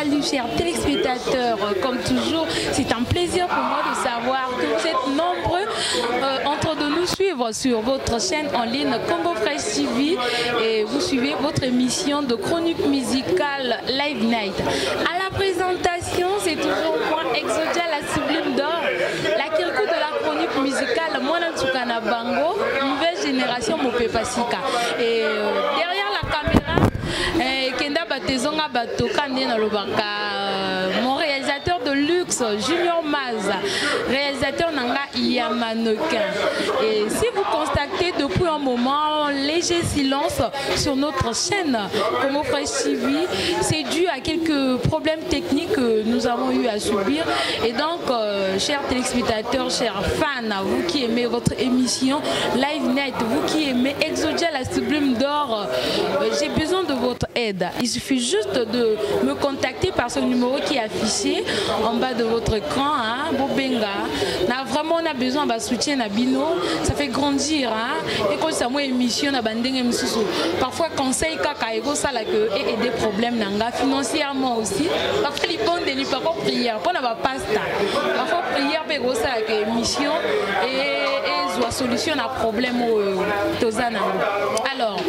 Salut chers téléspectateurs, comme toujours, c'est un plaisir pour moi de savoir que vous êtes nombreux en train de nous suivre sur votre chaîne en ligne Congo Fresh TV et vous suivez votre émission de chronique musicale Live Night. À la présentation, c'est toujours moi, Exodia, la sublime d'or, la Kirkou de la chronique musicale, Mwana Tsukana Bango, nouvelle génération Mopé Pasika. Et derrière la caméra, Kenda Batezonga Batoka Nena Lobaka, mon réalisateur de luxe, Junior Maz, réalisateur Nanga Yamanokin. Et si vous constatez depuis un moment léger silence sur notre chaîne Congo Fresh TV, c'est dû à quelques problèmes techniques que nous avons eu à subir. Et donc, chers téléspectateurs, chers fans, vous qui aimez votre émission Live Night, vous qui aimez Exodia, la sublime d'or, j'ai besoin de votre aide. Il suffit juste de me contacter par ce numéro qui est affiché en bas de votre écran. Bobenga, vraiment on a besoin de soutien à Bino, ça fait grandir. Et quand ça moi émission na bandenge misusu, parfois conseil kaka ego ça là que et des problèmes nanga financièrement aussi. Parfois les bonnes de parfois prière, pour n'avoir pas ça. Parfois prière pe ego ça que émission et soit solution à problème au tozana. Alors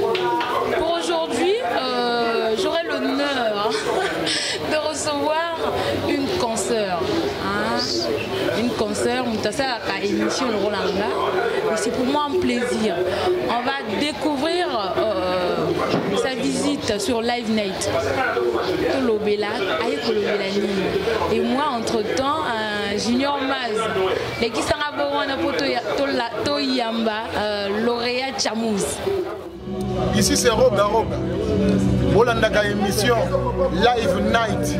pour aujourd'hui, j'aurai l'honneur de recevoir une consoeur. Une consoeur, une émission le Rolanga. C'est pour moi un plaisir. On va découvrir sa visite sur Live Night. Et moi, entre-temps, Junior Maz, les qui sont lauréat Chamouz. Ici c'est Roga Roga. Bolandaka émission Live Night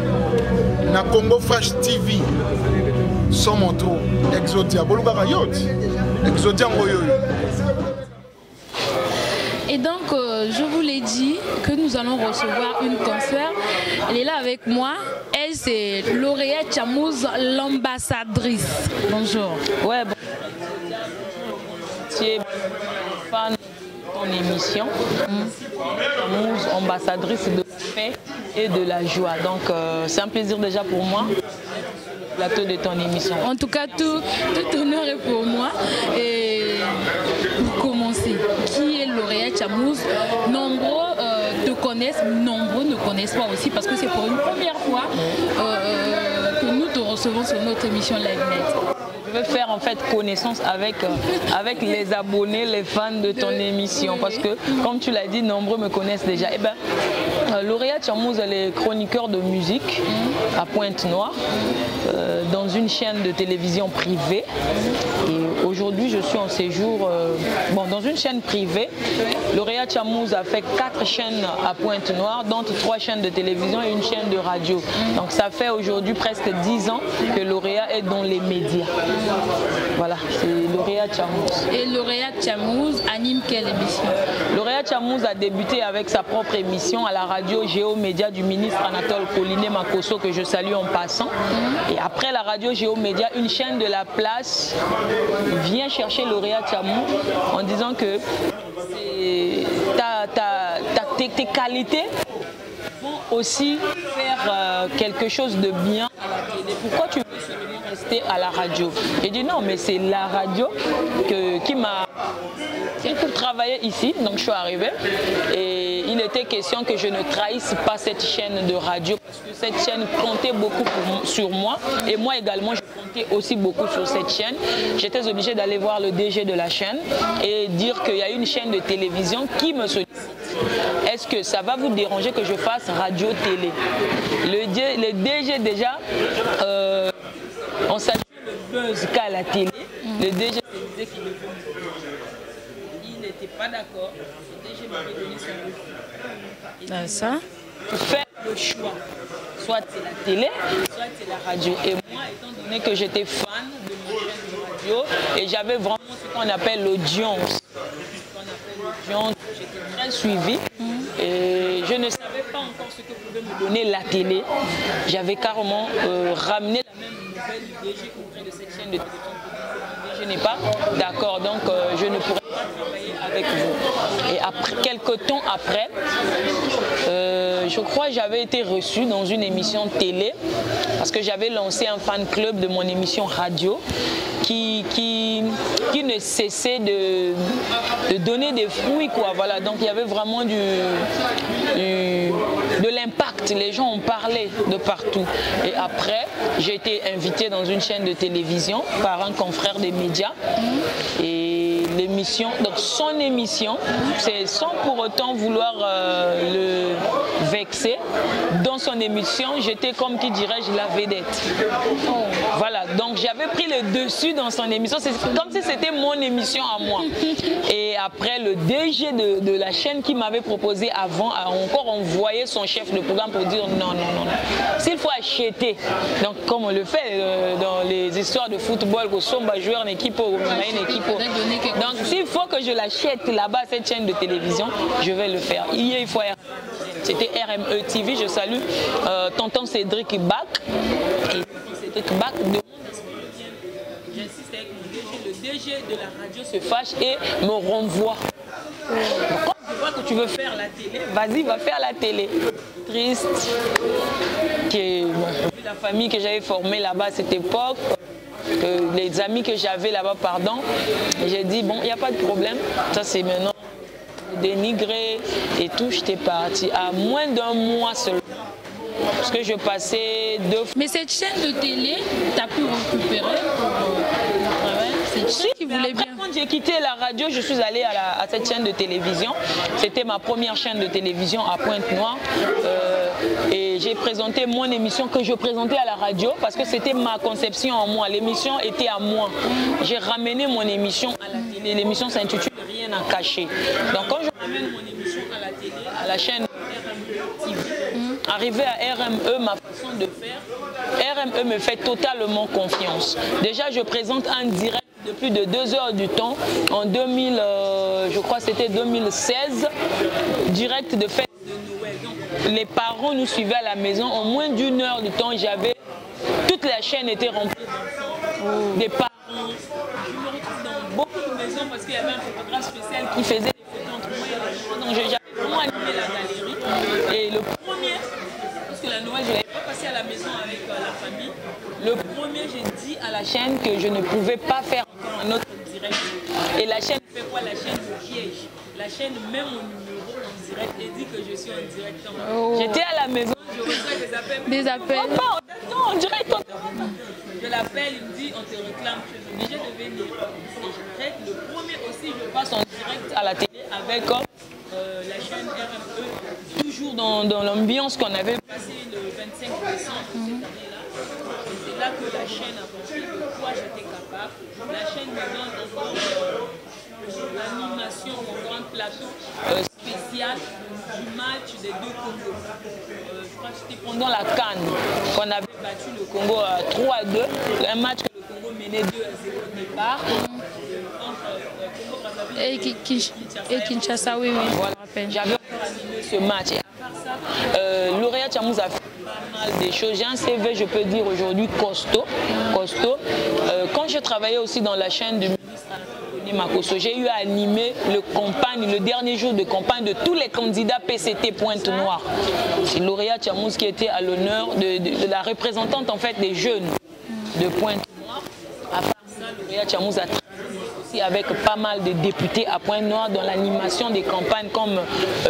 na Congo Fresh TV. Son moto Exodia. Bolugaka yot. Exodia ngoyo. Et donc, je vous l'ai dit que nous allons recevoir une consoeur. Elle est là avec moi. Elle, c'est lauréat Chamouz, l'ambassadrice. Bonjour. Ouais, bon. Tu es fan de ton émission. Chamouz, ambassadrice de la paix et de la joie. Donc, c'est un plaisir déjà pour moi. Plateau de ton émission. En tout cas, tout honneur est pour moi. Et pour commencer, qui est lauréat Chamouz? Nombreux te connaissent, nombreux ne connaissent pas aussi parce que c'est pour une première fois que nous te recevons sur notre émission Live Night. Je veux faire en fait connaissance avec les abonnés, les fans de ton émission parce que comme tu l'as dit, nombreux me connaissent déjà. Eh ben, lauréat Chamouz, elle est chroniqueur de musique à Pointe-Noire dans une chaîne de télévision privée. Et aujourd'hui, je suis en séjour dans une chaîne privée. Lauréat Chamouz a fait 4 chaînes à Pointe-Noire, dont 3 chaînes de télévision et une chaîne de radio. Donc ça fait aujourd'hui presque 10 ans que Lauréat est dans les médias. Voilà, c'est lauréat Chamouz. Et lauréat Chamouz anime quelle émission? Lauréat Chamouz a débuté avec sa propre émission à la radio Géomédia du ministre Anatole Collinet Makosso, que je salue en passant. Et après la radio Géomédia, une chaîne de la place vient chercher lauréat Chamouz en disant que tes qualités vont aussi faire quelque chose de bien à la télé. Pourquoi tu veux rester à la radio? J'ai dit non, mais c'est la radio qui m'a pour travailler ici, donc je suis arrivée et il était question que je ne trahisse pas cette chaîne de radio parce que cette chaîne comptait beaucoup sur moi et moi également je comptais aussi beaucoup sur cette chaîne. J'étais obligée d'aller voir le DG de la chaîne et dire qu'il y a une chaîne de télévision qui me sollicite. Est-ce que ça va vous déranger que je fasse radio-télé? Le DG déjà, on salue le buzz qu'a la télé. Le DG disait qu'il n'était pas d'accord. Le DG m'avait donné son refus. Ça Faire le choix. Soit c'est la télé, soit c'est la radio. Et moi, étant donné que j'étais fan de ma chaîne de radio et j'avais vraiment ce qu'on appelle l'audience. J'étais très suivie et je ne savais pas encore ce que pouvait me donner la télé. J'avais carrément ramené la même nouvelle du DG auprès de cette chaîne de télévision. Je n'ai pas d'accord, donc je ne pourrais pas travailler avec vous. Et après, quelques temps après, je crois que j'avais été reçue dans une émission télé parce que j'avais lancé un fan club de mon émission radio qui ne cessait de donner des fruits, quoi. Voilà, donc il y avait vraiment de l'impact. Les gens ont parlé de partout. Et après, j'ai été invitée dans une chaîne de télévision par un confrère des médias. Et l'émission, donc son émission, c'est sans pour autant vouloir le vexer. Dans son émission, j'étais comme qui dirais-je la vedette. Voilà, donc j'avais pris le dessus dans son émission. C'est comme si c'était mon émission à moi. Et après, le DG de la chaîne qui m'avait proposé avant a encore envoyé son chef de programme pour dire non, non, non, non. S'il faut acheter, donc comme on le fait dans les histoires de football, au Somba joueur en équipe, au une équipe. Donc s'il faut que je l'achète là-bas, cette chaîne de télévision, je vais le faire. Hier, il faut c'était RME TV, je salue tonton Cédric Bach. Et Cédric Bach demande à ce que j'insiste avec mon DG, le DG de la radio se fâche et me renvoie. Quand tu vois que tu veux faire la télé, vas-y, va faire la télé. Triste. La famille que j'avais formée là-bas à cette époque, les amis que j'avais là-bas, pardon, j'ai dit, bon, il n'y a pas de problème, ça c'est maintenant dénigré et tout, j'étais partie à moins d'un mois seulement. Parce que je passais 2 fois. Mais cette chaîne de télé, tu as pu récupérer cette chaîne qui voulait bien. Quand j'ai quitté la radio, je suis allée à cette chaîne de télévision. C'était ma première chaîne de télévision à Pointe-Noire. Et j'ai présenté mon émission que je présentais à la radio parce que c'était ma conception en moi. L'émission était à moi. J'ai ramené mon émission à la télé. L'émission s'intitule Rien à cacher. Donc quand je ramène mon émission à la télé, à la chaîne RME TV, arrivé à RME, ma façon de faire, RME me fait totalement confiance. Déjà, je présente un direct de plus de 2 heures du temps en 2000, je crois que c'était 2016, direct de fête de Noël. Donc, les parents nous suivaient à la maison. En moins d'1 heure du temps, toute la chaîne était remplie d'enfants, des parents. Je me retrouve dans beaucoup de maisons parce qu'il y avait un photographe spécial qui faisait des photos entre moi et les enfants. Donc j'avais vraiment animé la galerie. Et le premier, parce que la Noël, je ne l'avais pas passé à la maison avec la famille. Le premier, j'ai dit à la chaîne que je ne pouvais pas faire encore un autre direct. Et la chaîne fait quoi? La chaîne me piège. La chaîne met mon numéro en direct et dit que je suis en direct. J'étais à la maison, je reçois des appels. Des appels. Papa, on en direct. Je l'appelle, il me dit on te réclame. Je suis obligée de venir. Et j'arrête. Le premier aussi, je passe en direct à la télé avec la chaîne RME. Toujours dans l'ambiance qu'on avait passée le 25 décembre cette année-là. C'est là que la chaîne a compris de quoi j'étais capable. La chaîne me donne encore l'animation, encore un plateau spécial du match des 2 Congos. Je crois que c'était pendant la CAN qu'on avait battu le Congo 3-2. Un match que le Congo menait 2-0 au départ. Et Kinshasa, oui, oui. Voilà. J'avais encore animé ce match. Et à part ça, Lauréat Tchamous a fait pas mal des choses. J'ai un CV, je peux dire aujourd'hui, costaud. Quand je travaillais aussi dans la chaîne du ministre Makosso, j'ai eu à animer le dernier jour de campagne de tous les candidats PCT Pointe-Noire. C'est Lauréat Tchamous qui était à l'honneur de la représentante en fait des jeunes de Pointe-Noire. À part ça, Lauréat Tchamous a travaillé aussi avec pas mal de députés à Pointe-Noire dans l'animation des campagnes comme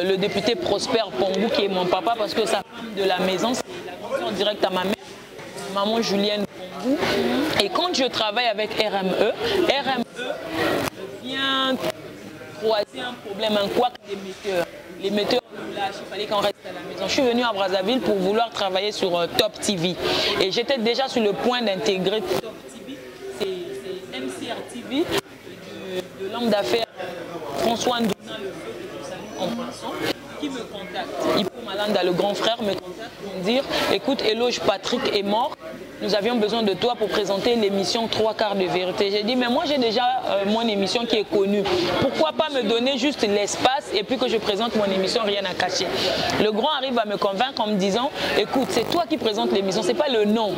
le député Prosper Pongou qui est mon papa parce que sa femme de la maison, c'est la grande sœur directe à ma mère, maman Julienne Pongou. Et quand je travaille avec RME vient croiser un problème, un couac des metteurs. Les metteurs nous lâchent, il fallait qu'on reste à la maison. Je suis venue à Brazzaville pour vouloir travailler sur Top TV. Et j'étais déjà sur le point d'intégrer Top TV. C'est MCR TV de l'homme d'affaires François Ndouna, le feu que je salue en passant, qui me contacte. Hippo Malanda, le grand frère, me contacte pour me dire écoute, Éloge Patrick est mort. Nous avions besoin de toi pour présenter l'émission 3 quarts de vérité. J'ai dit, mais moi j'ai déjà mon émission qui est connue. Pourquoi pas me donner juste l'espace et puis que je présente mon émission Rien à cacher. Le grand arrive à me convaincre en me disant, écoute, c'est toi qui présentes l'émission, c'est pas le nom.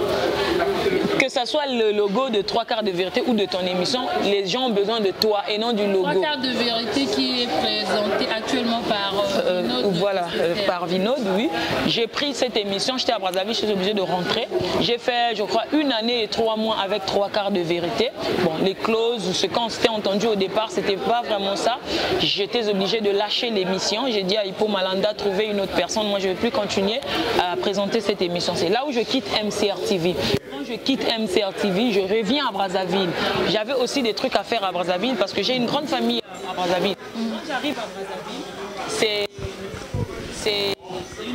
Que ça soit le logo de 3 quarts de vérité ou de ton émission, les gens ont besoin de toi et non du logo. 3 quarts de vérité qui est présenté actuellement par Vinod. Voilà, par Vinod, oui. J'ai pris cette émission, j'étais à Brazzaville, je suis obligée de rentrer. J'ai fait, je crois, 1 année et 3 mois avec 3 quarts de vérité. Bon, les clauses, ce qu'on s'était entendu au départ, c'était pas vraiment ça. J'étais obligée de lâcher l'émission. J'ai dit à Hippo Malanda, trouver une autre personne. Moi, je ne vais plus continuer à présenter cette émission. C'est là où je quitte MCR TV. Quand je quitte MCR TV, je reviens à Brazzaville. J'avais aussi des trucs à faire à Brazzaville parce que j'ai une grande famille à Brazzaville. Quand j'arrive à Brazzaville,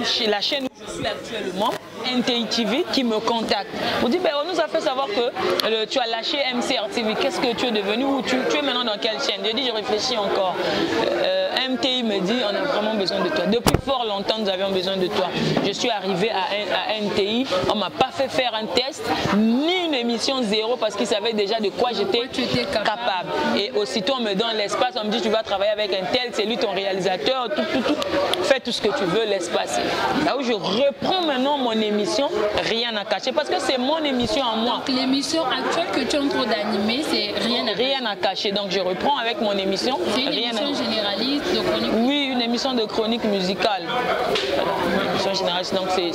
c'est la chaîne où je suis actuellement, NTI TV, qui me contacte. On dit, ben, on nous a fait savoir que tu as lâché MCR TV. Qu'est-ce que tu es devenu ou tu es maintenant dans quelle chaîne? Je dis, je réfléchis encore. MTI me dit, on a vraiment besoin de toi. Depuis fort longtemps, nous avions besoin de toi. Je suis arrivée à NTI, on ne m'a pas fait faire un test, ni une émission zéro, parce qu'ils savaient déjà de quoi j'étais capable. Et aussitôt, on me donne l'espace, on me dit, tu vas travailler avec un tel, c'est lui ton réalisateur, tout. Fais tout ce que tu veux, laisse passer. Là où je reprends maintenant mon émission, rien à cacher, parce que c'est mon émission à moi. Donc l'émission actuelle que tu es en train d'animer, c'est rien à cacher. Donc je reprends avec mon émission. C'est une émission généraliste de chronique? Oui, une émission de chronique musicale. Une émission généraliste, donc c'est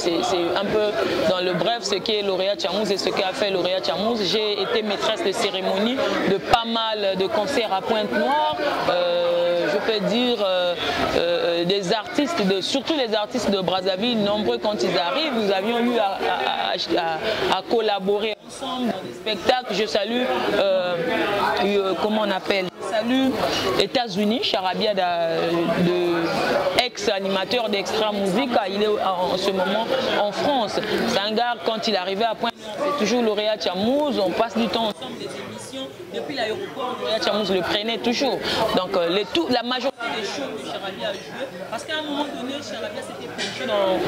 un peu dans le bref ce qu'est Lauréat Tchamouz et ce qu'a fait Lauréat Tchamouz. J'ai été maîtresse de cérémonie de pas mal de concerts à Pointe-Noire. Je peux dire des artistes, surtout les artistes de Brazzaville, nombreux quand ils arrivent, nous avions eu à collaborer ensemble dans des spectacles. Je salue, comment on appelle, salut États-Unis, Charabia, ex-animateur d'Extra Musique, il est en ce moment en France. C'est un gars, quand il est arrivé à Pointe-Noire, c'est toujours Lauréat Tchamouz, on passe du temps ensemble, des émissions. Depuis l'aéroport, Lauréat Tchamouz le prenait toujours. Donc la majorité des shows que Charabia a joué, parce qu'à un moment donné, Charabia s'était penché dans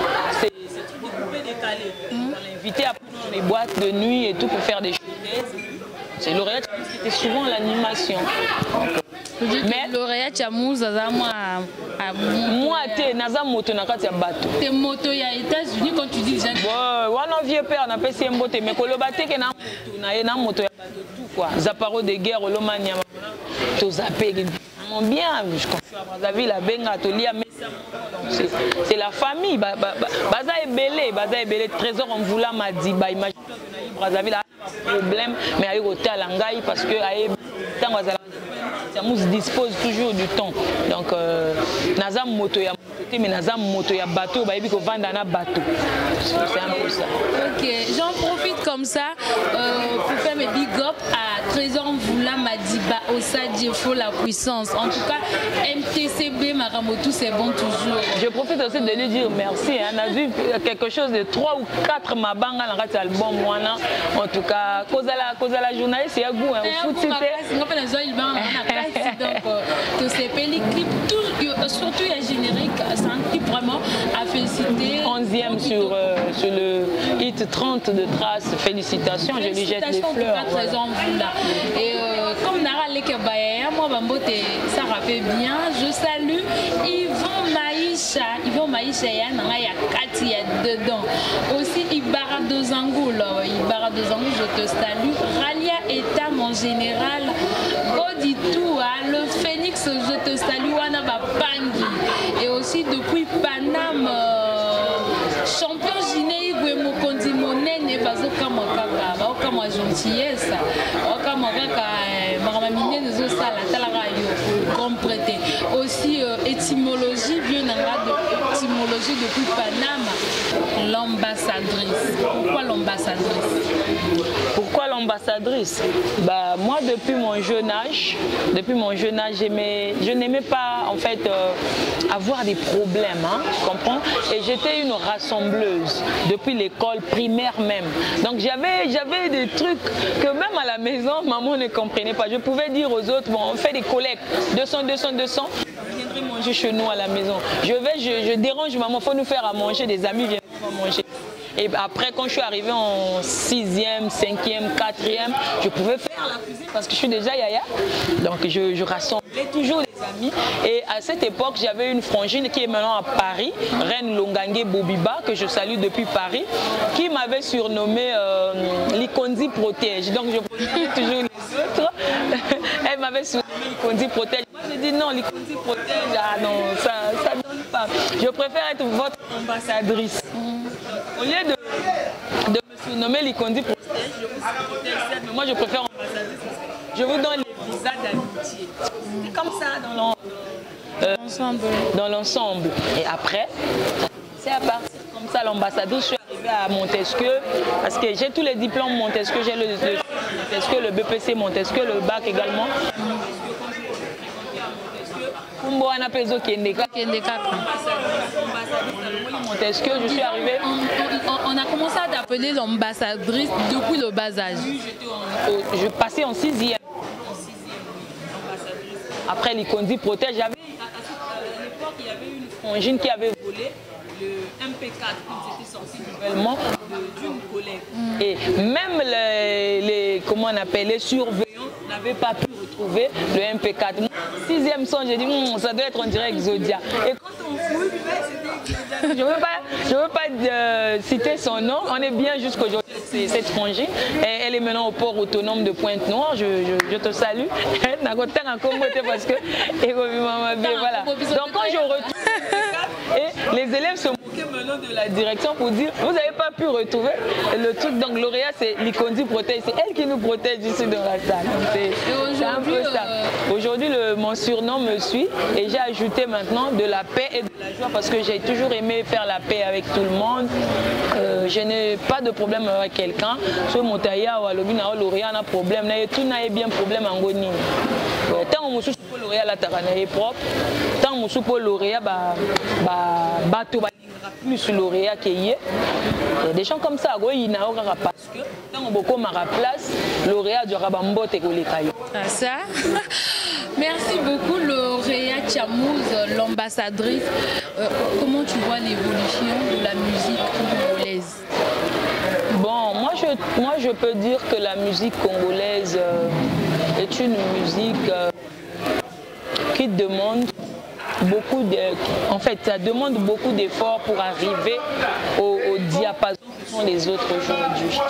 ces trucs de coupés décalés. On l'invitait à prendre dans les boîtes de nuit et tout pour faire des shows. C'est Lauréat Tchamouz qui était souvent l'animation. Mais Lauréat Tchamouz, moi, tu naza moto na kati ya bato. T'es moto ya États-Unis quand tu dis jeune. Wana vieux père na pesi mbote mais koloba te ke na moto na ye na moto ya bato tout quoi. Zaparo de guerre olomania to zapé mon bien, je confie à Brazzaville à Benga Tolia mais c'est la famille baza ebele trésor on voula m'a dit bah imagine Brazzaville a un problème mais a eu côté à langai parce que a Tchamouz dispose toujours du temps. Donc, Nazam moto ya moto, mais Nazam moto ya bateau, bah il faut vendre un bateau. C'est un peu ça. Ok, j'en profite comme ça pour faire mes big up à Trésor Mvoula Madiba, Osadie, faut la puissance. En tout cas, MTCB Maramotou, c'est bon toujours. Je profite aussi de lui dire merci. On a vu quelque chose de 3 ou 4 mabanga dans cet album. En tout cas, cause à la journaliste, c'est un goût. Donc, que ces pellicules, surtout les génériques, c'est un clip vraiment à féliciter. 11e sur le hit 30 de Trace. Félicitations, je lui jette les fleurs. Et comme Nara Lekebaya, moi, ça rappelle bien. Je salue Yvon Maïcha. Yvon Maïcha, il y a Kati, il y a dedans. Aussi Ibara de Zangoul. Ibara de Zangoul, je te salue. Ralia Etam en général. Oditoua, le Phoenix, je te salue. Wanaba Pangi. Et aussi depuis Paname, champion Giné Igwe Mokondi Monene, Bazoka Makaka, Baoka Mwa gentillesse, Baoka Makaka, Maramamine, Zosala, Talarayo, comprété. Aussi étymologie, vieux nanga de étymologie depuis Paname, l'ambassadrice. Pourquoi l'ambassadrice? Pourquoi l'ambassadrice? Bah, moi, depuis mon jeune âge, je n'aimais pas en fait avoir des problèmes, hein, tu comprends? Et j'étais une rassembleuse depuis l'école primaire même. Donc j'avais des trucs que même à la maison, maman ne comprenait pas. Je pouvais dire aux autres, bon, on fait des collectes, 200, viendrez manger chez nous à la maison. Je dérange maman, il faut nous faire à manger, des amis viennent manger. Et après, quand je suis arrivée en 6e, 5e, 4e, je pouvais faire la cuisine parce que je suis déjà yaya. Donc je rassemblais toujours les amis. Et à cette époque, j'avais une frangine qui est maintenant à Paris, Reine Longangue Bobiba, que je salue depuis Paris, qui m'avait surnommé Likondi Protège. Donc je protégeais toujours les autres. Elle m'avait surnommé Likondi Protège. Moi j'ai dit non, Likondi Protège, ah non, ça donne pas. Je préfère être votre ambassadrice. Au lieu de me surnommer Likondi Protège, je vous protège, mais moi je préfère ambassadrice. Je vous donne les visas d'amitié. C'est comme ça dans l'ensemble. Et après, c'est à partir comme ça l'ambassadrice. Je suis arrivée à Montesquieu parce que j'ai tous les diplômes Montesquieu. J'ai le Montesquieu, le BPC Montesquieu, le bac également. Montesquieu, je suis arrivée. On a commencé à t'appeler l'ambassadrice depuis le bas âge. Je passais en 6e. Après, Likondi Protège, à l'époque, il y avait une frangine qui avait volé le MP4 qui s'était sorti nouvellement d'une collègue. Et même comment on appelle, les surveillants n'avaient pas pu retrouver le MP4. Moi, 6e son, j'ai dit, ça doit être en direct Exodia. Et quand on fouille, c'était Exodia. Je ne veux pas citer son nom, on est bien jusqu'aujourd'hui. Cette frangine, elle est maintenant au port autonome de Pointe-Noire. Je te salue. Parce que voilà. Donc quand je retourne, et les élèves se moquaient maintenant de la direction pour dire vous n'avez pas pu retrouver le truc. Donc lauréat, c'est Likondi Protège, c'est elle qui nous protège ici dans la salle. C'est un peu ça. Aujourd'hui, mon surnom me suit et j'ai ajouté maintenant de la paix et de la joie parce que j'ai toujours aimé faire la paix avec tout le monde. Je n'ai pas de problème avec quelqu'un. Soit mon taïa ou alobina ou lauréat n'a problème. Tout n'a bien problème en goni. Tant que je suis lauréat, la tarana est propre. Tant que je suis lauréat, bateau plus lauréat qu'il y a. Des gens comme ça, il n'y a pas parce que tant que beaucoup m'a place, lauréat du rabambote et kolekayo. Ah ça. Merci beaucoup lauréat Chamouz, l'ambassadrice. Comment tu vois l'évolution de la musique congolaise? Bon, moi je peux dire que la musique congolaise est une musique qui demande beaucoup en fait, ça demande beaucoup d'efforts pour arriver au diapason que sont les autres aujourd'hui.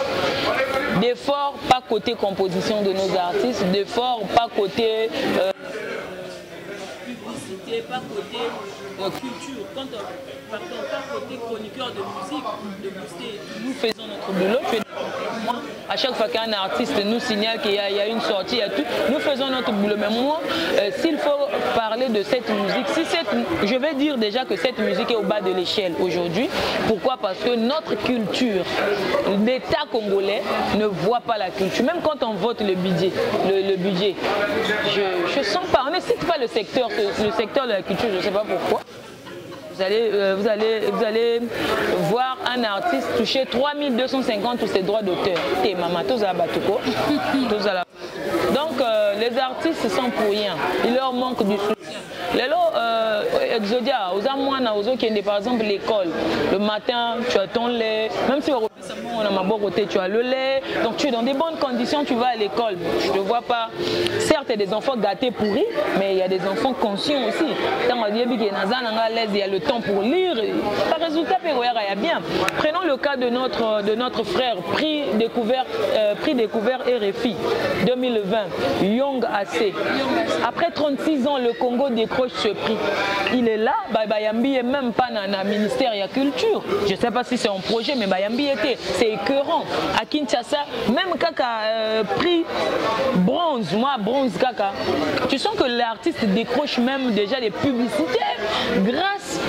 D'efforts pas côté composition de nos artistes, d'efforts pas côté publicité, pas côté culture. Pas côté chroniqueur de musique, de booster. Nous faisons notre boulot. Moi, à chaque fois qu'un artiste nous signale qu'il y a une sortie, il y a tout, nous faisons notre boulot. Mais moi, s'il faut parler de cette musique, je vais dire déjà que cette musique est au bas de l'échelle aujourd'hui. Pourquoi? Parce que notre culture, l'État congolais ne voit pas la culture. Même quand on vote le budget, je sens pas, on ne cite pas le secteur de la culture, je ne sais pas pourquoi. Vous allez voir un artiste toucher 3250 pour ses droits d'auteur. Donc les artistes sont pour rien. Il leur manque du soutien. Exodia, par exemple l'école, le matin tu as ton lait, même si on a ma côté, tu as le lait, donc tu es dans des bonnes conditions, tu vas à l'école. Je ne vois pas, certes il y a des enfants gâtés pourris, mais il y a des enfants conscients aussi. Il y a le temps pour lire, par résultat il y a bien. Prenons le cas de notre frère, prix découvert RFI 2020, Young AC. Après 36 ans, le Congo décroche ce prix. Il est là, Bayambi est même pas dans le ministère de la Culture. Je ne sais pas si c'est un projet, mais Bayambi était. C'est écœurant. À Kinshasa, même Kaka prix bronze, moi bronze Kaka. Tu sens que l'artiste décroche même déjà des publicités grâce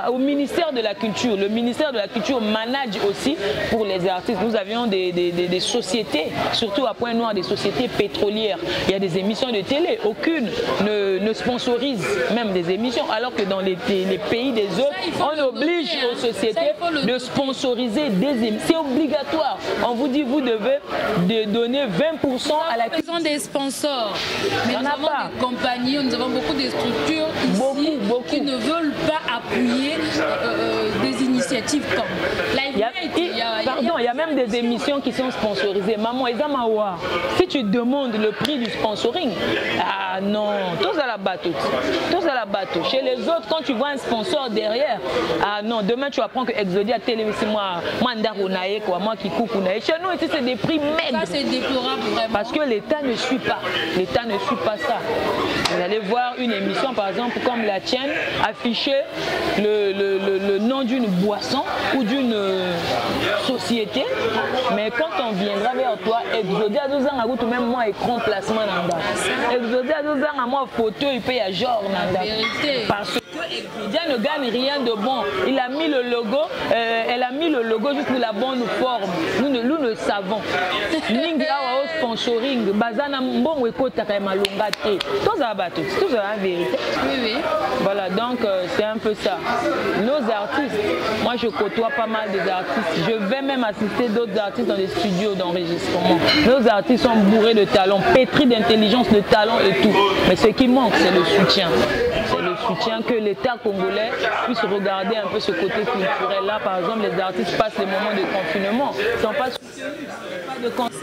au ministère de la Culture. Le ministère de la Culture manage aussi pour les artistes. Nous avions des sociétés, surtout à Pointe-Noire, des sociétés pétrolières. Il y a des émissions de télé. Aucune ne sponsorise même des émissions, alors que dans les pays des autres, on oblige aux sociétés de sponsoriser des émissions. C'est obligatoire. On vous dit, vous devez donner 20% à la culture. Nous avons des sponsors, mais nous avons des compagnies, nous avons beaucoup de structures ici qui ne veulent pas appuyer créer des initiatives comme Live Night. Pardon, il y a même des émissions qui sont sponsorisées. Maman, Ezamawa, si tu demandes le prix du sponsoring, ah non, tous à la bateau. Tous à la bateau. Chez les autres, quand tu vois un sponsor derrière, ah non, demain tu apprends que Exodia Télé, c'est moi qui coupe. Chez nous, ici, c'est des prix maigres. Ça, c'est déplorable vraiment. Parce que l'État ne suit pas. L'État ne suit pas ça. Vous allez voir une émission, par exemple, comme la tienne, afficher le nom d'une boisson ou d'une société. Mais quand on viendra vers toi, Exodia 12 ans, ou même moi, écran placement dans le Exodia 12 ans, moi, photo, il paye à genre dans le parce que Exodia ne gagne rien de bon. Il a mis le logo, elle a mis le logo juste pour la bonne forme. Nous ne savons. Ningi awa sponsoring, bazana mbongo ekota ka malonga te. Tout ça va tout ça en vérité. Oui, oui. Voilà, donc c'est un peu ça. Nos artistes, moi je côtoie pas mal des artistes. Je vais même assister d'autres artistes dans des studios d'enregistrement. Nos artistes sont bourrés de talent, pétris d'intelligence, de talent et tout. Mais ce qui manque, c'est le soutien. C'est le soutien que l'État congolais puisse regarder un peu ce côté culturel. Là, par exemple, les artistes passent les moments de confinement. Ils ne sont pas soutenus, pas de concert,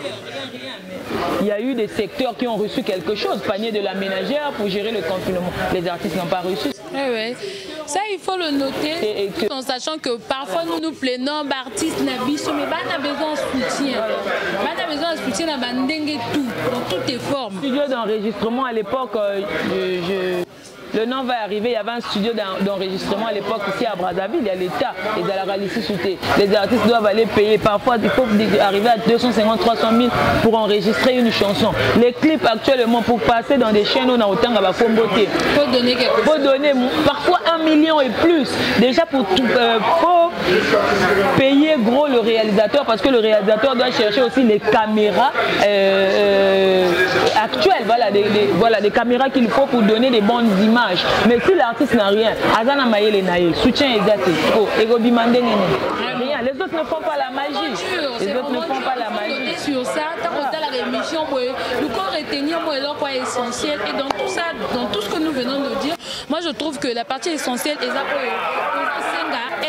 rien. Mais il y a eu des secteurs qui ont reçu quelque chose, panier de la ménagère pour gérer le confinement. Les artistes n'ont pas reçu. Oui, oui. Ça, il faut le noter, en sachant que parfois nous nous plaignons d'artistes Nabiso, mais on a besoin de soutien. On a besoin de soutien dans toutes les formes. Studio d'enregistrement à l'époque, le nom va arriver, il y avait un studio d'enregistrement à l'époque ici à Brazzaville, il y a l'État, et dans la Ralissi Souté. Les artistes doivent aller payer, parfois il faut arriver à 250 300 000 pour enregistrer une chanson. Les clips actuellement, pour passer dans des chaînes, on a autant à Komboté. Il faut donner quelque chose. Il faut donner parfois 1 million et plus. Déjà pour tout, faut payer gros le réalisateur, parce que le réalisateur doit chercher aussi les caméras actuelles, voilà, des caméras qu'il faut pour donner des bonnes images. Mais si l'artiste n'a rien, Azana Maïle Naïl, soutien exact. Oh, Ego Bimande rien. Les autres ne font pas la magie. Les autres ne font pas la magie. Sur ça, tant qu'on a la rémission, nous pouvons retenir quoi essentiel. Et dans tout ça, dans tout ce que nous venons de dire, moi je trouve que la partie essentielle est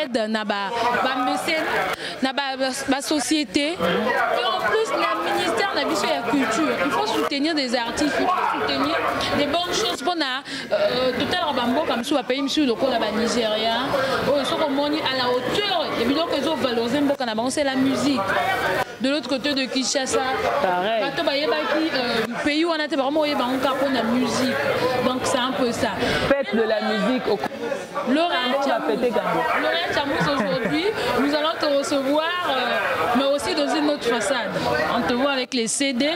aide la société. Et en plus, le ministère de la Culture, il faut soutenir des artistes, il faut soutenir des bonnes choses pour tout à l'heure, comme ça, pays monsieur le Nigeria, à la hauteur, et puis donc ils ont valorisé c'est la musique. De l'autre côté de Kinshasa, pareil. Pays où on a vraiment la musique. Donc c'est un peu ça. Fête de la musique au Lauréat Chamous aujourd'hui, nous allons te recevoir, mais aussi dans une autre façade. On te voit avec les CD.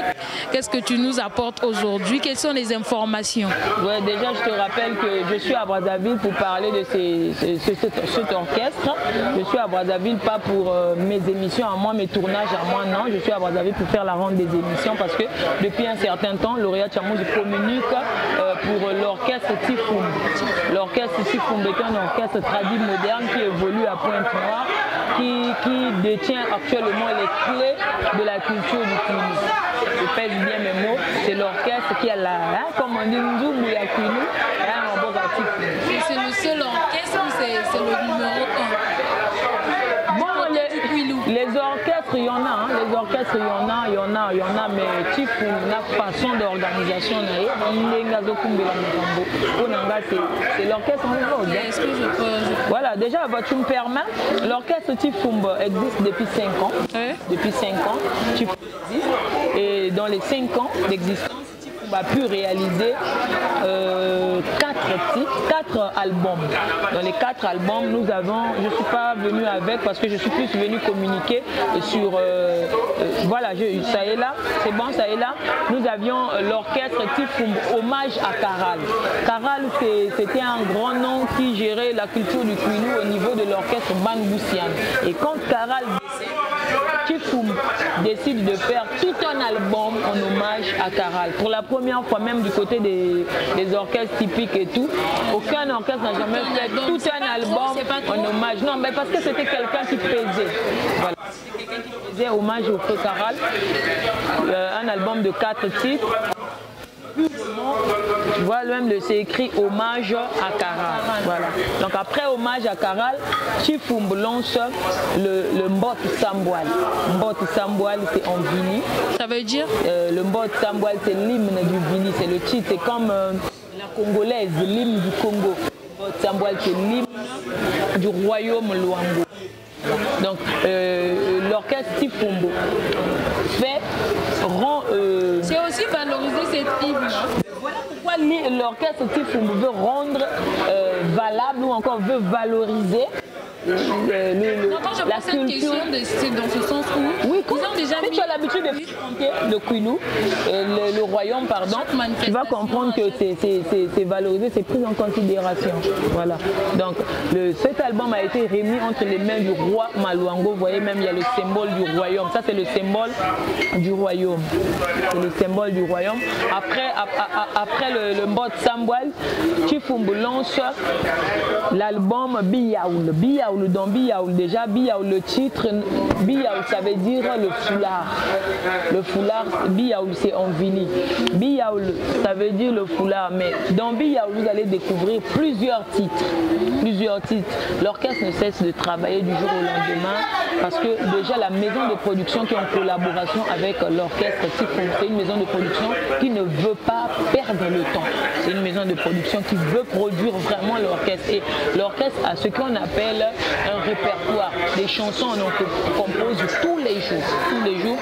Qu'est-ce que tu nous apportes aujourd'hui? Quelles sont les informations? Ouais, déjà, je te rappelle que je suis à Brazzaville pour parler de cet orchestre. Je suis à Brazzaville pas pour mes émissions à moi, mes tournages à moi, non. Je suis à Brazzaville pour faire la ronde des émissions parce que depuis un certain temps, Lauréat Chamous communique pour l'orchestre Tifoum. L'orchestre Tifoum est un orchestre tradit moderne qui évolue à Pointe-Noire, qui détient actuellement les clés de la culture du Kounou. Je pèse bien mes mots, c'est l'orchestre qui a la, comme on dit, Nzoubou ya Kounou, c'est le seul orchestre ou c'est le numéro 1? Bon, les orchestres, il y en a, hein. Les orchestres, il y en a, mais Tifoum, la façon d'organisation, c'est l'orchestre en vogue. Est-ce que je peux... Voilà, déjà, tu me permets, l'orchestre Tifoum existe depuis 5 ans. Depuis 5 ans, Tifoum existe. Et dans les 5 ans d'existence, Tifoum a pu réaliser 4 albums. Dans les 4 albums, nous avons, je ne suis pas venu avec parce que je suis plus venu communiquer sur, voilà, ça est là, c'est bon, ça est là. Nous avions l'orchestre Tifoum, hommage à Caral. Caral, c'était un grand nom qui gérait la culture du Kouinou au niveau de l'orchestre Bangoussian. Et quand Caral Tifoum décide de faire tout un album en hommage à Caral. Pour la première fois, même du côté des orchestres typiques et tout, aucun orchestre n'a jamais fait tout un album en hommage. Non, mais parce que c'était quelqu'un qui pesait. Voilà. C'était quelqu'un qui faisait hommage au feu Caral. Un album de 4 titres. Tu vois, même c'est écrit hommage à Caral. Voilà. Donc après hommage à Caral, Tifumb lance le Mbot Sambwal. Mbot Sambwal, c'est en Vili. Ça veut dire le Mbot Sambwal, c'est l'hymne du Vili, c'est le titre. C'est comme la congolaise, l'hymne du Congo. Mbot Sambwal, c'est l'hymne du royaume Luango. Donc l'orchestre Tifumb c'est aussi valoriser cette hymne. Voilà pourquoi l'orchestre Tifumb veut rendre valable ou encore veut valoriser la culture. C'est dans ce sens où oui, ils ont déjà si tu as l'habitude de chanter le Kwilu, le royaume, pardon, tu vas comprendre que c'est valorisé, c'est pris en considération. Voilà. Donc cet album a été remis entre les mains du roi Maluango. Vous voyez même il y a le symbole du royaume. Ça c'est le symbole du royaume. C'est le symbole du royaume. Après le Mbot Sambwal, Tifumb lance l'album Biyaoul. Dans Biyaoul, déjà, Biyaoul, le titre, Biyaoul, ça veut dire le foulard. Le foulard, Biyaoul, c'est en Vili. Biyaoul, ça veut dire le foulard. Mais dans Biyaoul, vous allez découvrir plusieurs titres. L'orchestre ne cesse de travailler du jour au lendemain parce que déjà, la maison de production qui est en collaboration avec l'orchestre Tifumb, c'est une maison de production qui ne veut pas perdre le temps. C'est une maison de production qui veut produire vraiment l'orchestre. Et l'orchestre a ce qu'on appelle un répertoire, des chansons on compose tous les jours.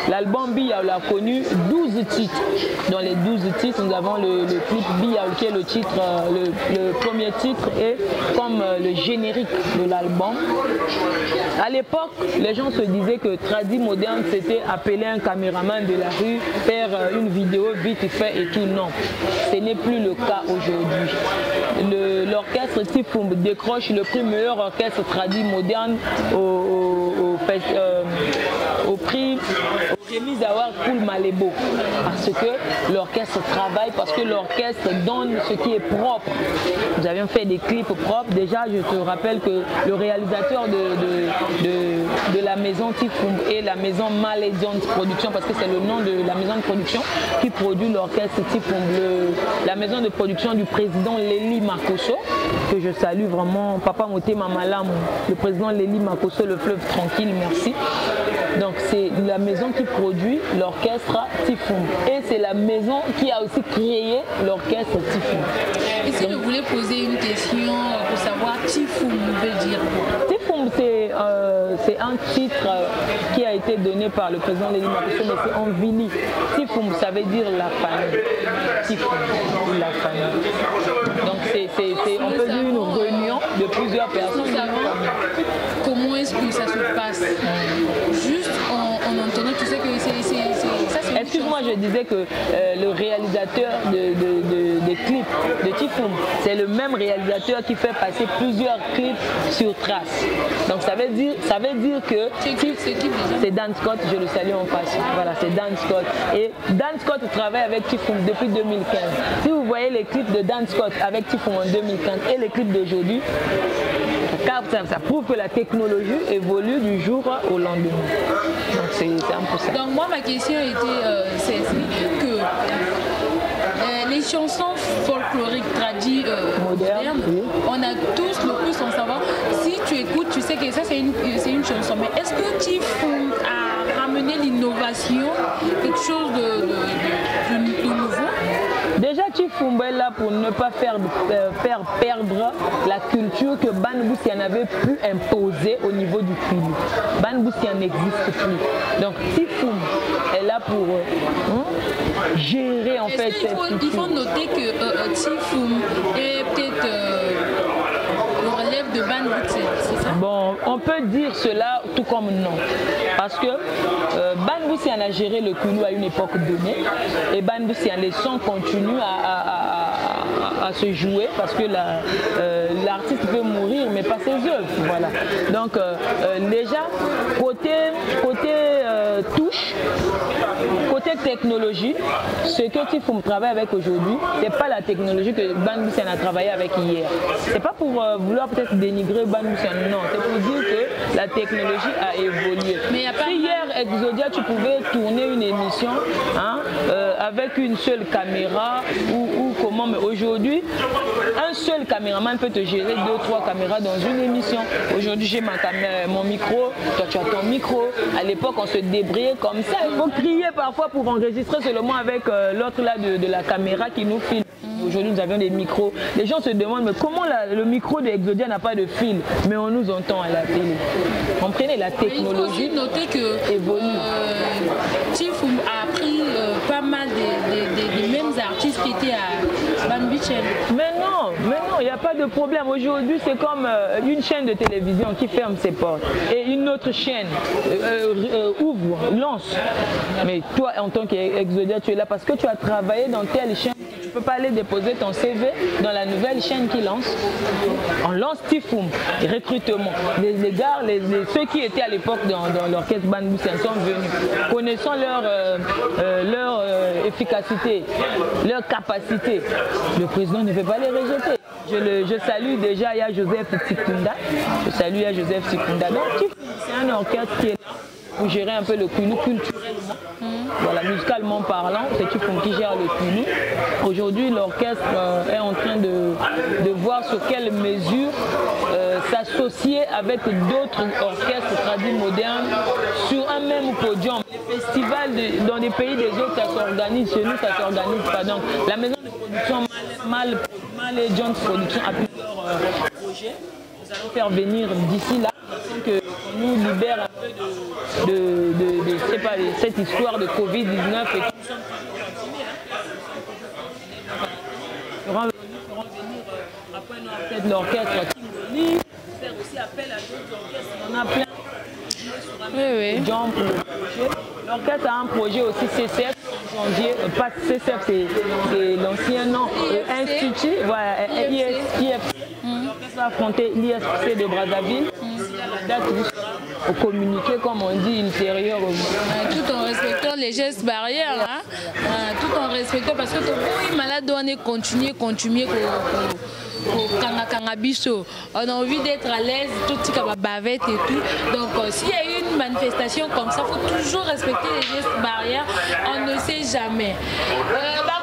L'album Biyaoul a connu 12 titres. Dans les 12 titres, nous avons le clip Biyaoul qui est le titre, le premier titre est comme le générique de l'album. À l'époque, les gens se disaient que Tradi Moderne, c'était appeler un caméraman de la rue, faire une vidéo vite fait et tout. Non, ce n'est plus le cas aujourd'hui. L'orchestre Tifumb décroche le prix meilleur orchestre Tradi Moderne au prix remise Award Cool Malébo, parce que l'orchestre travaille, parce que l'orchestre donne ce qui est propre. Nous avions fait des clips propres. Déjà, je te rappelle que le réalisateur de la maison Tifumb est la maison Malaisante Production, parce que c'est le nom de la maison de production qui produit l'orchestre Tifumb. La maison de production du président Léli Makosso, que je salue vraiment, Papa Motema Malamu, le président Léli Makosso, le fleuve tranquille, merci. Donc c'est la maison qui produit l'orchestre Tifumb. Et c'est la maison qui a aussi créé l'orchestre Tifumb. Et si je voulais poser une question pour savoir Tifumb veut dire quoi? Tifumb, c'est un titre qui a été donné par le président Léli Makosso, mais c'est en Vili. Tifumb, ça veut dire la famille. Tifumb, la famille. Donc on peut dire une réunion de plusieurs personnes. Comment est-ce que ça se passe? Juste en entendant, tu sais que c'est excuse-moi, je disais que le réalisateur des clips de Tifumb, c'est le même réalisateur qui fait passer plusieurs clips sur Trace. Donc ça veut dire que c'est Dan Scott, je le salue en face. Voilà, c'est Dan Scott. Et Dan Scott travaille avec Tifumb depuis 2015. Si vous voyez les clips de Dan Scott avec Tifumb en 2015 et les clips d'aujourd'hui, ça prouve que la technologie évolue du jour au lendemain. Donc c'est un peu ça. Donc moi ma question était c'est que les chansons folkloriques tradies modernes, oui. On a tous le plus en savoir. Si tu écoutes, tu sais que ça c'est une chanson. Mais est-ce que Tifumb a ramené l'innovation, quelque chose de nouveau? Déjà, Tifumb est là pour ne pas faire perdre la culture que Ban Boussian avait pu imposer au niveau du Kwilu. Ban Boussian n'existe plus. Donc, Tifumb est là pour gérer en fait cette culture. Il faut noter que Tifumb est peut-être le relève de Ban Boussian, c'est ça? Bon, on peut dire cela tout comme non. Parce que Ban Boussian a géré le Kwilu à une époque donnée et Ban Boussian, les sons continuent à se jouer parce que l'artiste peut mourir mais pas ses œuvres. Voilà. Donc déjà, côté touche, côté technologie, ce que Tifumb travaille avec aujourd'hui, c'est pas la technologie que Ban Boussian a travaillé avec hier. C'est pas pour vouloir peut-être dénigrer Ban Boussian, non, c'est pour dire que la technologie a évolué. Mais si hier, Exodia, tu pouvais tourner une émission avec une seule caméra ou comment, mais aujourd'hui, un seul caméraman peut te gérer 2-3 caméras dans une émission. Aujourd'hui, j'ai mon micro, toi tu as ton micro. À l'époque, on se débrouillait comme ça. Il faut crier parfois pour enregistrer seulement avec l'autre là de la caméra qui nous filme. Aujourd'hui, nous avions des micros. Les gens se demandent, mais comment le micro de Exodia n'a pas de fil? Mais on nous entend à la télé. Comprenez, la technologie. Il faut aussi noter que évolue. Tifum a pris pas mal des mêmes artistes qui étaient à Ban Bichel. Mais non, il n'y a pas de problème. Aujourd'hui, c'est comme une chaîne de télévision qui ferme ses portes et une autre chaîne ouvre, lance. Mais toi, en tant qu'Exodia, tu es là parce que tu as travaillé dans telle chaîne. Tu ne peux pas aller déposer ton CV dans la nouvelle chaîne qui lance. On lance Tifum, recrutement. Les gars, ceux qui étaient à l'époque dans l'orchestre Ban Bichel sont venus, connaissant leur efficacité, leur capacité. Le président ne peut pas les rejeter. Je salue déjà Yaya Joseph Tikunda. Je salue Yaya Joseph Tikunda. Donc c'est un orchestre qui est là pour gérer un peu le Kounou culturellement. Voilà, musicalement parlant, c'est Tifum qui gère le Kounou. Aujourd'hui, l'orchestre est en train de voir sur quelle mesure s'associer avec d'autres orchestres tradis modernes sur un même podium. Les festivals dans les pays des autres, ça s'organise. Chez nous, ça s'organise pas. Donc, la maison de production Mal et Jones Production a plusieurs projets. Nous allons faire venir d'ici là, afin qu'on nous libère un peu de cette histoire de Covid-19 et tout ça. Nous ferons venir après peut-être l'orchestre Tingoli, faire aussi appel à d'autres orchestres. On en a plein. Oui. L'orchestre a un projet aussi CCF en janvier, pas CCF, c'est l'ancien nom, Institut, voilà, IFC. L'orchestre va affronter l'IFC de Brazzaville. La date vous sera au communiqué, comme on dit, ultérieur. Tout en respectant les gestes barrières, hein? Tout en respectant, parce que tout le malade doit continuer. On a envie d'être à l'aise, tout ce qui va bavette et tout. Donc s'il y a une manifestation comme ça, il faut toujours respecter les gestes barrières. On ne sait jamais.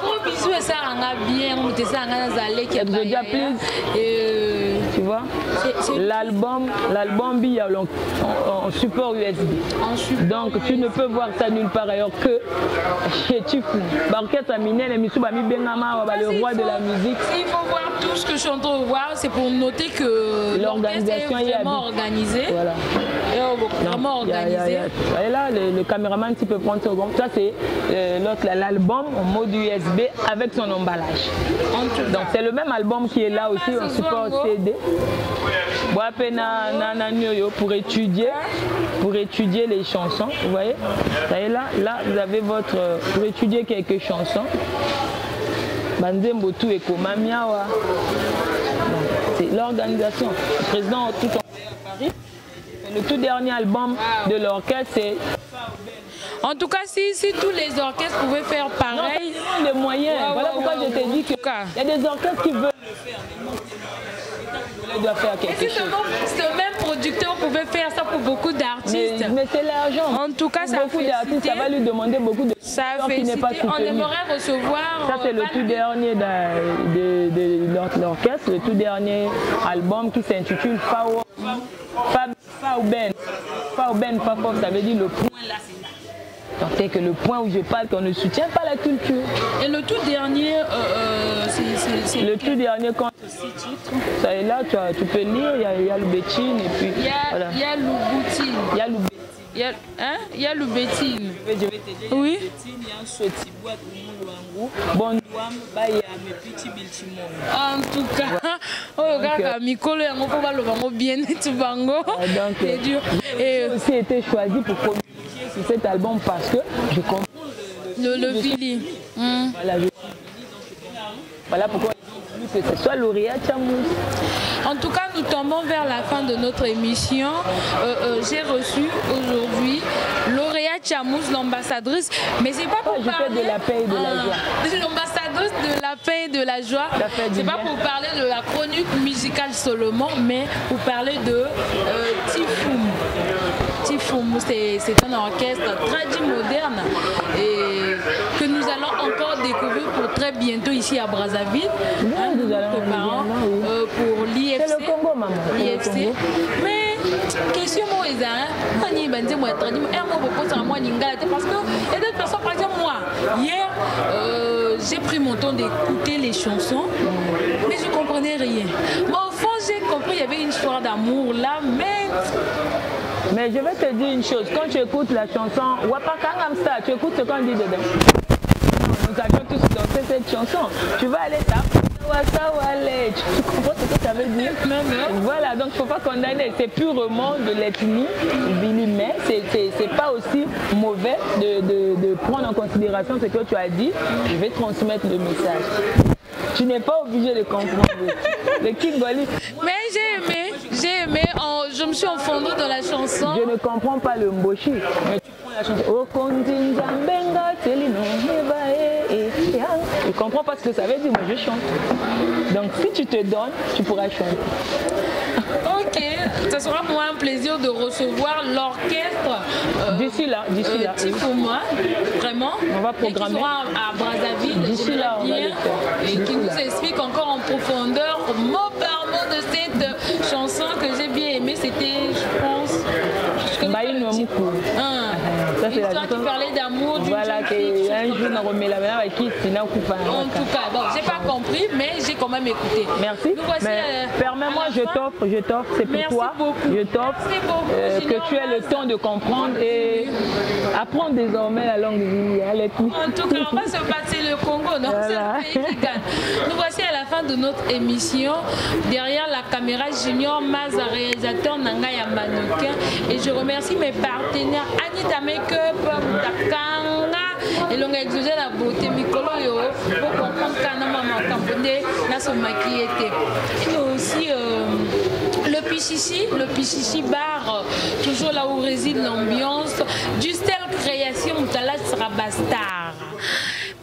Gros bisous et ça en a bien. On était ça en a allé qui a déjà plus. Tu vois, l'album il y a en support USB. Donc tu ne peux voir ça nulle part ailleurs que chez Tifum. L'orchestre Aminel et Mitsou Bami Bengama, le roi de la musique. Il faut voir tout ce que je suis en train de voir, c'est pour noter que l'organisation est vraiment organisée. Voilà. Vraiment organisée. Et là, le caméraman, tu peux prendre son compte. Ça, c'est l'album en mode USB avec son emballage. Donc c'est le même album qui est là aussi en support CD. Pour étudier les chansons, vous voyez. Là vous avez pour étudier quelques chansons. Banzembo tout et Komamiawa. C'est l'organisation. Le président tout en à Paris. Le tout dernier album de l'orchestre, c'est. En tout cas, si tous les orchestres pouvaient faire pareil. Non, les moyens. Voilà pourquoi je t'ai dit qu'il y a des orchestres qui veulent le faire. Mais doit faire quelque chose. Ce même producteur pouvait faire ça pour beaucoup d'artistes. Mais c'est l'argent. En tout cas, ça beaucoup d'artistes, ça va lui demander beaucoup de temps qui n'est pas soutenu. On aimerait recevoir. Ça, c'est le tout dernier de l'orchestre, le tout dernier album qui s'intitule Fauben. Fauben, ça veut dire le point là, c'est là. Donc c'est que le point où je parle qu'on ne soutient pas la culture. Et le tout dernier, c'est le tout dernier quand ça est là, tu peux lire, il y a Loubetine et puis voilà. Il y a Louboutine. Il y a Loubetine. Il y a Loubetine. Je vais te dire, oui. Il y a un soti boîte bon en tout cas, c'est dur. Et aussi été choisi pour communiquer sur cet album parce que je comprends le feeling. Voilà pourquoi que ce soit Lauréat Chamous. En tout cas, nous tombons vers la fin de notre émission. J'ai reçu aujourd'hui Lauréat Chamous, l'ambassadrice, mais c'est pas pour parler de la paix et de la joie. L'ambassadrice de la paix et de la joie. C'est pas pour parler de la chronique musicale seulement, mais pour parler de Tifum. Tifoumou, c'est un orchestre très moderne et que nous allons encore découvrir pour très bientôt ici à Brazzaville. Nous préparons pour l'IFC. C'est le Congo, maman. l'IFC. Mais question moi est parce que il y a d'autres personnes, par exemple moi, hier j'ai pris mon temps d'écouter les chansons, mais je ne comprenais rien. Mais au fond j'ai compris qu'il y avait une histoire d'amour là, mais je vais te dire une chose, quand tu écoutes la chanson Wapakangamsta, tu écoutes ce qu'on dit dedans. Nous avions tous dansé cette chanson. Tu vas aller taper. Tu comprends ce que ça veut dire? Non. Voilà, donc il ne faut pas condamner. C'est purement de l'ethnie, mais c'est pas aussi mauvais de prendre en considération ce que tu as dit. Je vais transmettre le message. Tu n'es pas obligé de comprendre. Le King Goli. Mais j'ai aimé, je me suis enfondue dans la chanson. Je ne comprends pas le mboshi, mais tu prends la chanson. Je ne comprends pas ce que ça veut dire, moi je chante. Donc si tu te donnes, tu pourras chanter. Ok, ça sera pour moi un plaisir de recevoir l'orchestre d'ici là. Tifouma, vraiment. On va programmer. Qui sera à Brazzaville, d'ici là, on va le faire. et qui nous explique encore en profondeur, mot par mot de cette chanson que j'ai bien aimée. C'était, je pense, l'histoire qui parlait d'amour. Voilà, un jour on remet la main avec qui en tout cas, bon, j'ai pas compris, mais j'ai quand même écouté. Merci. Permets-moi, je t'offre, c'est pour toi. Beaucoup. Je t'offre que tu aies le temps de comprendre et apprendre désormais la langue de Guinée. En tout cas, on va se passer le Congo, non? Voilà. C'est le pays qui gagne. Nous voici à la fin de notre émission. Derrière la caméra, Junior Maza, réalisateur Nangaya Mannequin. Et je remercie mes partenaires Anita Makeup, Takanga, et l'on a exigé la beauté Mikolo Yo pour comprendre qu'un maman Campondé n'a se maquillé. Et aussi le Pichichi Bar, toujours là où réside l'ambiance. Du Stel Création, Moutala sera bastard.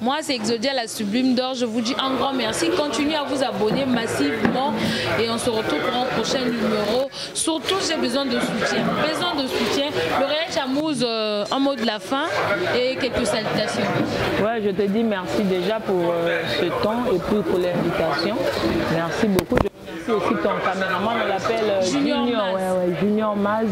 Moi, c'est Exodia, la Sublime d'Or. Je vous dis un grand merci. Continuez à vous abonner massivement et on se retrouve pour un prochain numéro. Surtout, j'ai besoin de soutien. L'Oréal Chamouz, un mot de la fin et quelques salutations. Ouais, je te dis merci déjà pour ce temps et puis pour l'invitation. Merci beaucoup. Merci aussi ton caméraman, on l'appelle Junior Maz.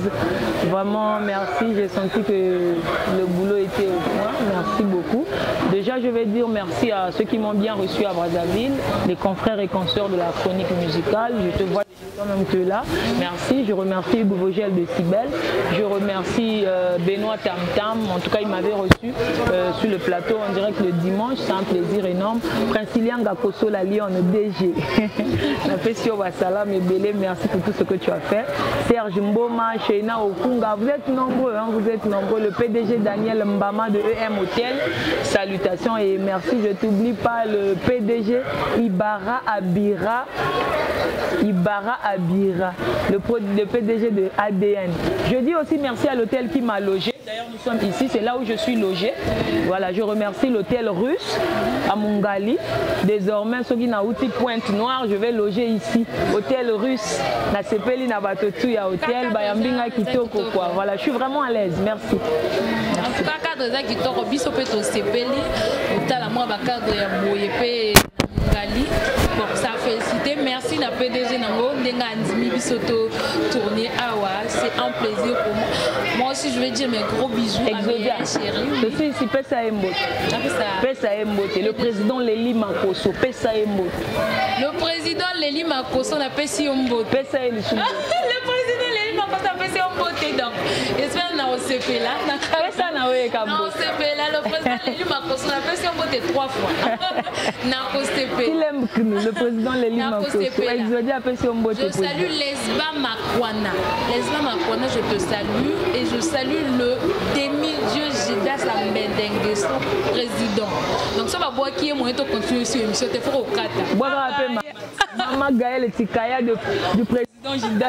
Vraiment merci, j'ai senti que le boulot était au point. Merci beaucoup. Déjà, je vais dire merci à ceux qui m'ont bien reçu à Brazzaville, les confrères et consoeurs de la chronique musicale. Je te vois quand même que là. Merci. Je remercie Hugo Vogel de Cibel. Je remercie Benoît Tam. En tout cas, il m'avait reçu sur le plateau en direct le dimanche. C'est un plaisir énorme. Princilian Gakoso, la Lyon DG. Salam et Belé, merci pour tout ce que tu as fait. Serge Mboma, Sheina Okunga, vous êtes nombreux, Le PDG Daniel Mbama de EM Hotel, salutations et merci. Je t'oublie pas le PDG Ibarra Abira, le PDG de ADN. Je dis aussi merci à l'hôtel qui m'a logé. D'ailleurs, nous sommes ici, c'est là où je suis logé. Voilà, je remercie l'hôtel russe à Mungali. Désormais, ceux qui n'ont pas Pointe-Noire, je vais loger ici. Hôtel russe, na sepeli na batotu ya hôtel, bayambinga kitoko quoi. Voilà, je suis vraiment à l'aise. Merci. En tout cas, cadre za kitoko biso pe to sepeli, otala moi ba cadre ya boye pe Mungali. Pour sa félicité, merci la PDG Nango Ndenga Nzimi bisoto tourner awa, c'est un plaisir pour moi. Moi aussi je vais dire mes gros bisous Exodia. À mes chéris. Je suis ici Pesa Embote. Le président Leli Makoso, Pesa Embote. Le président Leli Makoso n'a pas si Embote. Pesa Embote. Le président Leli Makoso n'a pas si Embote donc. J'espère na OCP là. Pesa na we Kambo. OCP là le président Leli Makoso n'a pas si Embote 3 fois. Na OCP. Le président Leli Makoso. Exodia Pesa Embote. Je salue Lesba Makwana. Lesba Makwana, je te salue et je salue le demi-dieu Jidas Lambendengue, son président. Donc ça va voir qui est moyen de continuer sur l'émission. Il faut au Kata. Maman Gaël Tikaya du président Jidas.